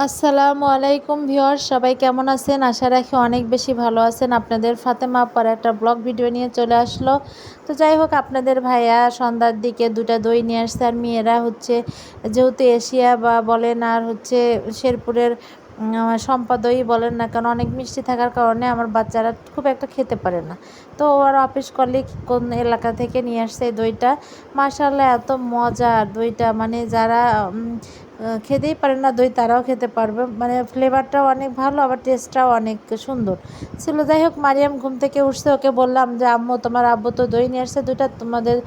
আসসালামু আলাইকুম ভিউয়ার্স, সবাই কেমন আছেন? আশা রাখি অনেক বেশি ভালো আছেন। আপনাদের ফাতেমা আপার একটা ব্লগ ভিডিও নিয়ে চলে আসলো। তো যাই হোক, আপনাদের ভাইয়া সন্ধ্যার দিকে দুটা দই নিয়ে আসছে। আর মেয়েরা হচ্ছে যেহেতু এশিয়া বা বলেন আর হচ্ছে শেরপুরের শম্পা দই বলেন না কেন, অনেক মিষ্টি থাকার কারণে আমার বাচ্চারা খুব একটা খেতে পারে না। তো ওর অফিস কলিগ কোন এলাকা থেকে নিয়ে আসছে এই দইটা। মাশাআল্লাহ, এত মজা দইটা, মানে যারা খেতেই পারে না দই তারাও খেতে পারবে। মানে ফ্লেভারটাও অনেক ভালো, আবার টেস্টটাও অনেক সুন্দর ছিল। যাই হোক, মারিয়াম ঘুম থেকে উঠছে, ওকে বললাম যে আম্মু, তোমার আব্বু তো দই নিয়ে আসছে দুইটা, তোমাদের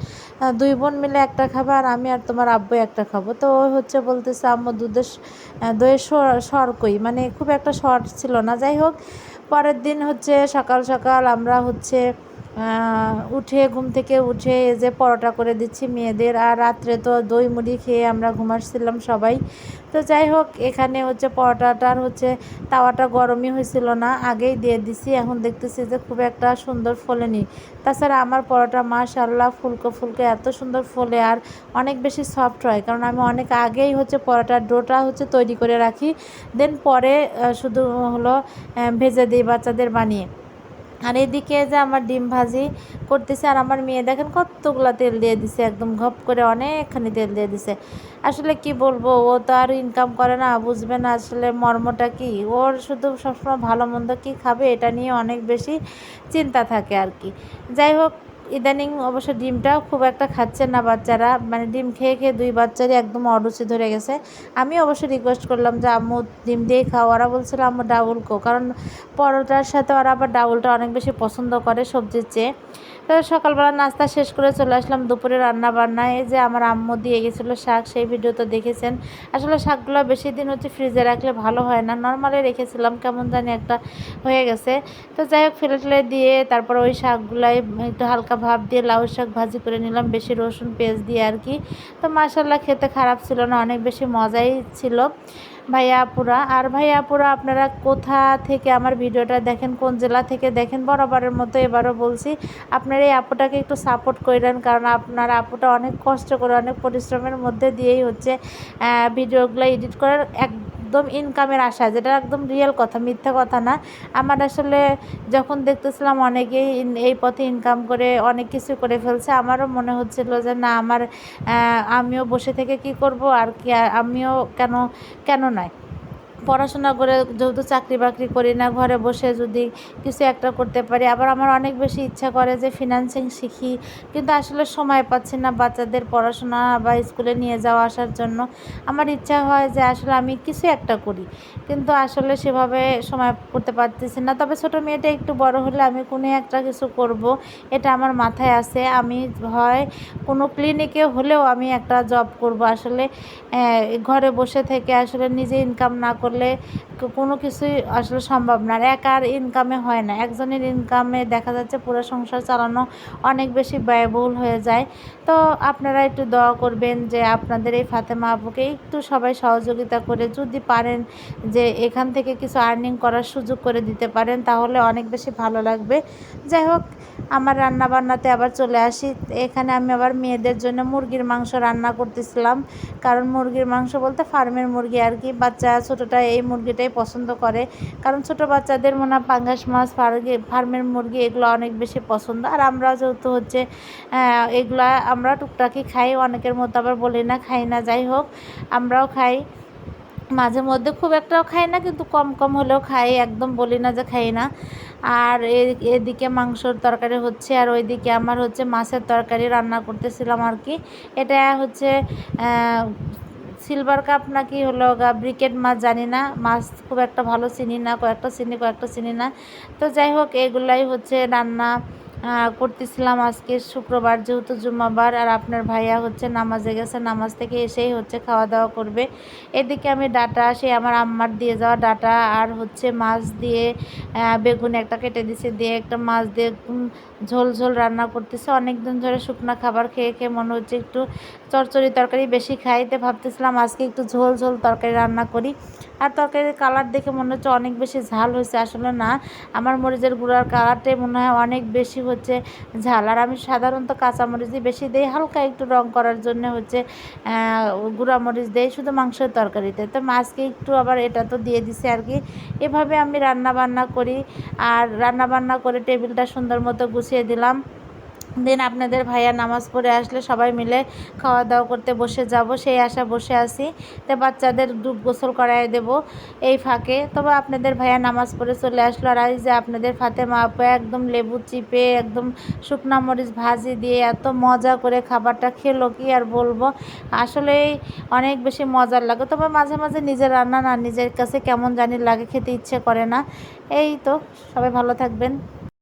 দুই বোন মিলে একটা খাবে, আর আমি আর তোমার আব্বু একটা খাবো। তো ও হচ্ছে বলতেছে আম্মু দইয়ের সর কই, মানে খুব একটা সর ছিল না। যাই হোক, পরের দিন হচ্ছে সকাল সকাল আমরা হচ্ছে উঠে ঘুম থেকে উঠে এই যে পরোটা করে দিচ্ছি মেয়েদের। আর রাত্রে তো দই মুড়ি খেয়ে আমরা ঘুমাচ্ছিলাম সবাই। তো যাই হোক, এখানে হচ্ছে পরোটাটার হচ্ছে তাওয়াটা গরমই হয়েছিল না, আগেই দিয়ে দিছি। এখন দেখতেছি যে খুব একটা সুন্দর ফোলেনি। তাছাড়া আমার পরোটা মাশাআল্লাহ ফুলকো ফুলকো এত সুন্দর ফোলে, আর অনেক বেশি সফট হয়, কারণ আমি অনেক আগেই হচ্ছে পরোটার ডোটা হচ্ছে তৈরি করে রাখি। দেন পরে শুধু হলো ভেজে দিই বাচ্চাদের বানিয়ে। আর এদিকে যে আমার ডিম ভাজি করতেছে, আর আমার মেয়ে দেখেন কতগুলা তেল দিয়ে দিছে, একদম ঘপ করে অনেকখানি তেল দিয়ে দিছে। আসলে কি বলবো, ও তো আর ইনকাম করে না, বুঝবে না আসলে মর্মটা কি। ওর শুধু সবসময় ভালো মন্দ কী খাবে এটা নিয়ে অনেক বেশি চিন্তা থাকে আর কি। যাই হোক, ইদানিং অবশ্য ডিমটাও খুব একটা খাচ্ছে না বাচ্চারা, মানে ডিম খেয়ে খেয়ে দুই বাচ্চারই একদম অরুচি ধরে গেছে। আমি অবশ্য রিকোয়েস্ট করলাম যে আম্মু ডিম দিয়েই খাও, ওরা বলছিল আম্মু ডাউল কো, কারণ পরোটার সাথে ওরা আবার ডাউলটা অনেক বেশি পছন্দ করে সবজির চেয়ে। তো সকালবেলা নাস্তা শেষ করে চলে আসলাম দুপুরে রান্না বান্না। এই যে আমার আম্মু দিয়ে গেছিলো শাক, সেই ভিডিও তো দেখেছেন। আসলে শাকগুলো বেশি দিন হচ্ছে ফ্রিজে রাখলে ভালো হয় না, নর্মালি রেখেছিলাম কেমন জানি একটা হয়ে গেছে। তো যাই হোক, ফেলে টেলে দিয়ে তারপর ওই শাকগুলাই একটু হালকা ভাপ দিয়ে লাউ শাক ভাজি করে নিলাম, বেশি রসুন পেঁয়াজ দিয়ে আর কি। তো মাশাআল্লাহ খেতে খারাপ ছিল না, অনেক বেশি মজাই ছিল। ভাইয়া আপুরা, আর ভাইয়া আপুরা আপনারা কোথা থেকে আমার ভিডিওটা দেখেন, কোন জেলা থেকে দেখেন, বরাবরের মতো এবারও বলছি আপনারা এই আপুটাকে একটু সাপোর্ট করেন, কারণ আপনার আপুটা অনেক কষ্ট করে অনেক পরিশ্রমের মধ্যে দিয়েই হচ্ছে ভিডিওগুলো এডিট করার একদম ইনকামের আশা, যেটা একদম রিয়েল কথা, মিথ্যা কথা না। আমার আসলে যখন দেখতেছিলাম অনেকেই এই পথে ইনকাম করে অনেক কিছু করে ফেলছে, আমারও মনে হচ্ছিল যে না, আমিও বসে থেকে কি করব, আর কি আমিও কেন কেন নয়, পড়াশোনা করে যেহেতু চাকরি বাকরি করি না, ঘরে বসে যদি কিছু একটা করতে পারি। আবার আমার অনেক বেশি ইচ্ছা করে যে ফিনান্সিং শিখি, কিন্তু আসলে সময় পাচ্ছি না বাচ্চাদের পড়াশোনা বা স্কুলে নিয়ে যাওয়া আসার জন্য। আমার ইচ্ছা হয় যে আসলে আমি কিছু একটা করি, কিন্তু আসলে সেভাবে সময় করতে পারতেছি না। তবে ছোটো মেয়েটা একটু বড় হলে আমি কোনো একটা কিছু করব, এটা আমার মাথায় আছে। আমি হয় কোনো ক্লিনিকে হলেও আমি একটা জব করব। আসলে ঘরে বসে থেকে আসলে নিজে ইনকাম না করলে কোনো কিছুই আসলে সম্ভব না। আর একার ইনকামে হয় না, একজনের ইনকামে দেখা যাচ্ছে পুরো সংসার চালানো অনেক বেশি ব্যয়বহুল হয়ে যায়। তো আপনারা একটু দোয়া করবেন যে আপনাদের এই ফাতেমা আপুকে একটু সবাই সহযোগিতা করে যদি পারেন যে এখান থেকে কিছু আর্নিং করার সুযোগ করে দিতে পারেন, তাহলে অনেক বেশি ভালো লাগবে। যাই হোক, আমার রান্না বান্নাতে আবার চলে আসি। এখানে আমি আবার মেয়েদের জন্য মুরগির মাংস রান্না করতেছিলাম, কারণ মুরগির মাংস বলতে ফার্মের মুরগি আর কি। বাচ্চা ছোটোটা এই মুরগিটাই পছন্দ করে, কারণ ছোটো বাচ্চাদের মনে হয় পাঙ্গাস মাছ, ফার্মের মুরগি এগুলো অনেক বেশি পছন্দ। আর আমরা যেহেতু হচ্ছে এগুলা আমরা টুকটাকি খাই, অনেকের মতো আবার বলি না খাই না। যাই হোক, আমরাও খাই মাঝে মধ্যে, খুব একটাও খাই না, কিন্তু কম কম হলেও খাই, একদম বলি না যে খাই না। আর এদিকে মাংসর তরকারি হচ্ছে, আর ওইদিকে আমার হচ্ছে মাছের তরকারি রান্না করতেছিলাম আর কি। এটা হচ্ছে সিলভার কাপ নাকি হলো ব্রিকেট মাছ, জানি না, মাছ খুব একটা ভালো চিনি না, কয়েকটা চিনি না। তো যাই হোক, এগুলাই হচ্ছে রান্না করতেছিলাম আজকে শুক্রবার যেহেতু জুম্মাবার। আর আপনার ভাইয়া হচ্ছে নামাজে গেছে, নামাজ থেকে এসেই হচ্ছে খাওয়া দাওয়া করবে। এদিকে আমি ডাটা, সে আমার আম্মার দিয়ে যাওয়া ডাটা আর হচ্ছে মাছ দিয়ে বেগুন একটা কেটে দিছে, দিয়ে একটা মাছ দিয়ে ঝোল ঝোল রান্না করতেছে। অনেক দিন ধরে শুকনা খাবার খেয়ে খেয়ে মনে হচ্ছে একটু চচ্চড়ি তরকারি বেশি খাইতে, ভাবতেছিলাম আজকে একটু ঝোল ঝোল তরকারি রান্না করি। আর তরকারির কালার দেখে মনে হচ্ছে অনেক বেশি ঝাল হয়েছে, আসলে না, আমার মরিচের গুঁড়ার কালারটাই মনে হয় অনেক বেশি হচ্ছে ঝাল। আর আমি সাধারণত কাঁচামরিচই বেশি দিই, হালকা একটু রং করার জন্য হচ্ছে গুঁড়া মরিচ দেই শুধু মাংসের তরকারিতে। তো মাছকে একটু আবার এটা তো দিয়ে দিছি আর কি। এভাবে আমি রান্না বান্না করি, আর রান্না বান্না করে টেবিলটা সুন্দর মতো গুছিয়ে দিলাম। দেন আপনাদের ভাইয়া নামাজ পড়ে আসলে সবাই মিলে খাওয়া দাওয়া করতে বসে যাব, সেই আশা বসে আছি। তো বাচ্চাদের ডুব গোসল করায় দেব এই ফাঁকে। তবে আপনাদের ভাইয়া নামাজ পড়ে চলে আসলো, আর এই যে আপনাদের ফাতেমা আপু একদম লেবু চিপে একদম শুকনা মরিচ ভাজি দিয়ে এত মজা করে খাবারটা খেলো, কি আর বলবো। আসলেই অনেক বেশি মজার লাগে। তবে মাঝে মাঝে নিজের রান্না না নিজের কাছে কেমন জানি লাগে, খেতে ইচ্ছে করে না। এই তো, সবাই ভালো থাকবেন।